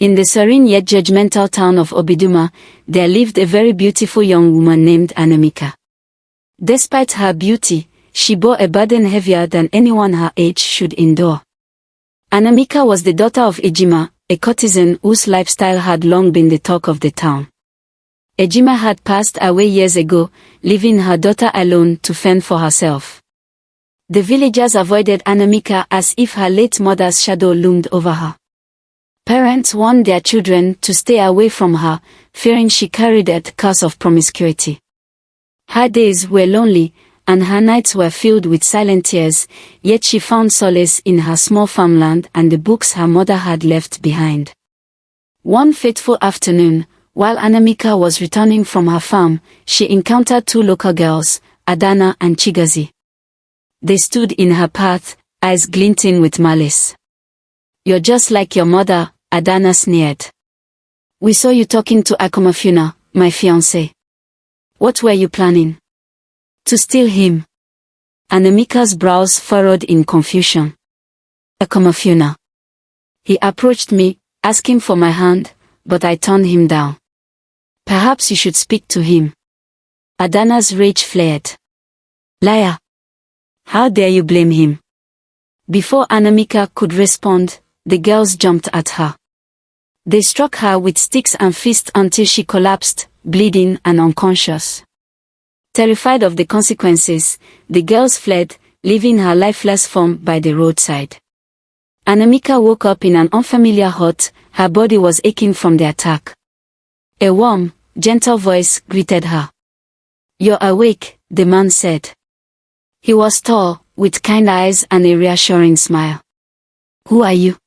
In the serene yet judgmental town of Obiduma, there lived a very beautiful young woman named Anamika. Despite her beauty, she bore a burden heavier than anyone her age should endure. Anamika was the daughter of Ejima, a courtesan whose lifestyle had long been the talk of the town. Ejima had passed away years ago, leaving her daughter alone to fend for herself. The villagers avoided Anamika as if her late mother's shadow loomed over her. Parents warned their children to stay away from her, fearing she carried a curse of promiscuity. Her days were lonely, and her nights were filled with silent tears, yet she found solace in her small farmland and the books her mother had left behind. One fateful afternoon, while Anamika was returning from her farm, she encountered two local girls, Adana and Chigazi. They stood in her path, eyes glinting with malice. "You're just like your mother," Adana sneered. "We saw you talking to Akomafuna, my fiancé. What were you planning? To steal him?" Anamika's brows furrowed in confusion. "Akomafuna. He approached me, asking for my hand, but I turned him down. Perhaps you should speak to him." Adana's rage flared. "Liar! How dare you blame him?" Before Anamika could respond, the girls jumped at her. They struck her with sticks and fists until she collapsed, bleeding and unconscious. Terrified of the consequences, the girls fled, leaving her lifeless form by the roadside. Anamika woke up in an unfamiliar hut, her body was aching from the attack. A warm, gentle voice greeted her. "You're awake," the man said. He was tall, with kind eyes and a reassuring smile. "Who are you?"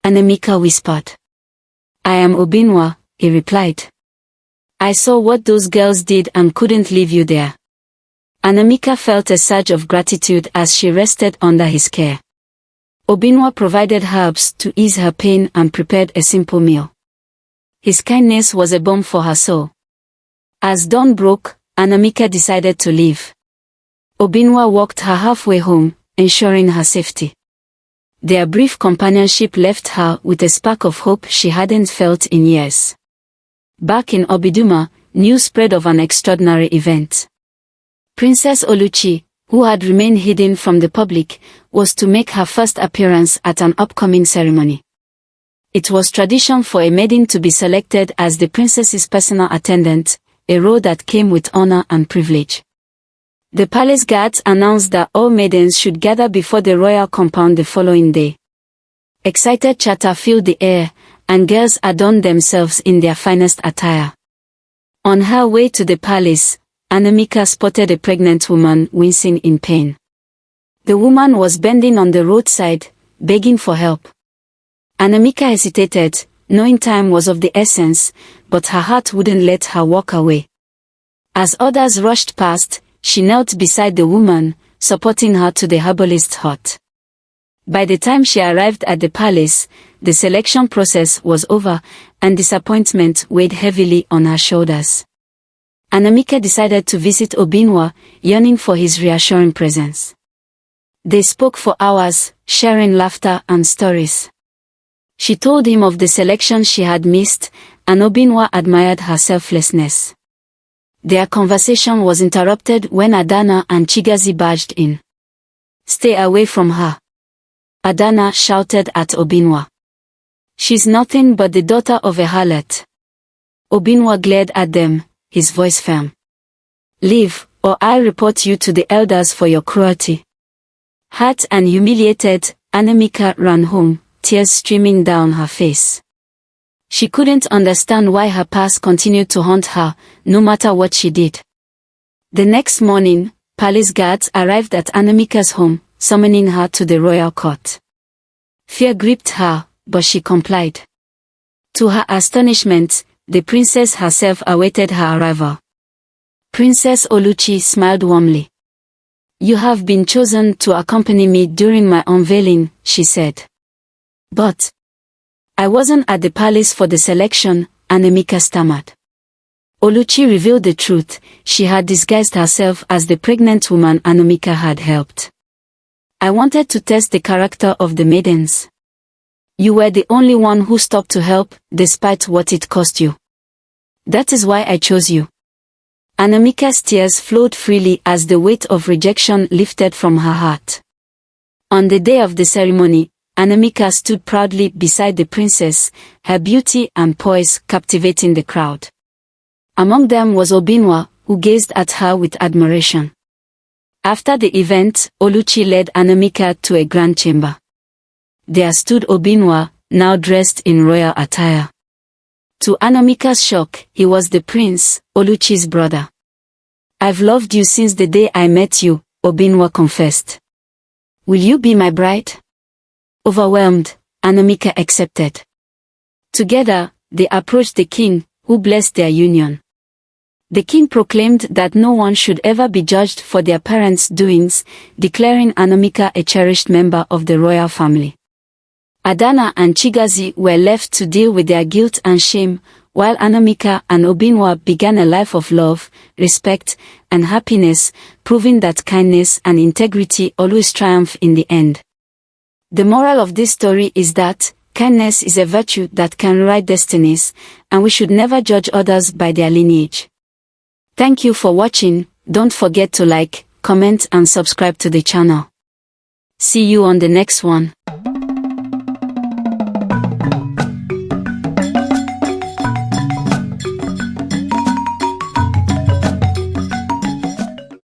Anamika whispered. "I am Obinwa," he replied. "I saw what those girls did and couldn't leave you there." Anamika felt a surge of gratitude as she rested under his care. Obinwa provided herbs to ease her pain and prepared a simple meal. His kindness was a balm for her soul. As dawn broke, Anamika decided to leave. Obinwa walked her halfway home, ensuring her safety. Their brief companionship left her with a spark of hope she hadn't felt in years. Back in Obiduma, news spread of an extraordinary event. Princess Oluchi, who had remained hidden from the public, was to make her first appearance at an upcoming ceremony. It was tradition for a maiden to be selected as the princess's personal attendant, a role that came with honor and privilege. The palace guards announced that all maidens should gather before the royal compound the following day. Excited chatter filled the air, and girls adorned themselves in their finest attire. On her way to the palace, Anamika spotted a pregnant woman wincing in pain. The woman was bending on the roadside, begging for help. Anamika hesitated, knowing time was of the essence, but her heart wouldn't let her walk away. As others rushed past, she knelt beside the woman, supporting her to the herbalist's hut. By the time she arrived at the palace, the selection process was over, and disappointment weighed heavily on her shoulders. Anamika decided to visit Obinwa, yearning for his reassuring presence. They spoke for hours, sharing laughter and stories. She told him of the selection she had missed, and Obinwa admired her selflessness. Their conversation was interrupted when Adana and Chigazi barged in. "Stay away from her," Adana shouted at Obinwa. "She's nothing but the daughter of a harlot." Obinwa glared at them, his voice firm. "Leave, or I'll report you to the elders for your cruelty." Hurt and humiliated, Anamika ran home, tears streaming down her face. She couldn't understand why her past continued to haunt her, no matter what she did. The next morning, palace guards arrived at Anamika's home, summoning her to the royal court. Fear gripped her, but she complied. To her astonishment, the princess herself awaited her arrival. Princess Oluchi smiled warmly. "You have been chosen to accompany me during my unveiling," she said. "But I wasn't at the palace for the selection," Anamika stammered. Oluchi revealed the truth. She had disguised herself as the pregnant woman Anamika had helped. "I wanted to test the character of the maidens." You were the only one who stopped to help, despite what it cost you. That is why I chose you." Anamika's tears flowed freely as the weight of rejection lifted from her heart. On the day of the ceremony, Anamika stood proudly beside the princess, her beauty and poise captivating the crowd. Among them was Obinwa, who gazed at her with admiration. After the event, Oluchi led Anamika to a grand chamber. There stood Obinwa, now dressed in royal attire. To Anamika's shock, he was the prince, Oluchi's brother. "I've loved you since the day I met you," Obinwa confessed. "Will you be my bride?" Overwhelmed, Anamika accepted. Together, they approached the king, who blessed their union. The king proclaimed that no one should ever be judged for their parents' doings, declaring Anamika a cherished member of the royal family. Adana and Chigazi were left to deal with their guilt and shame, while Anamika and Obinwa began a life of love, respect, and happiness, proving that kindness and integrity always triumph in the end. The moral of this story is that kindness is a virtue that can rewrite destinies, and we should never judge others by their lineage. Thank you for watching. Don't forget to like, comment and subscribe to the channel. See you on the next one.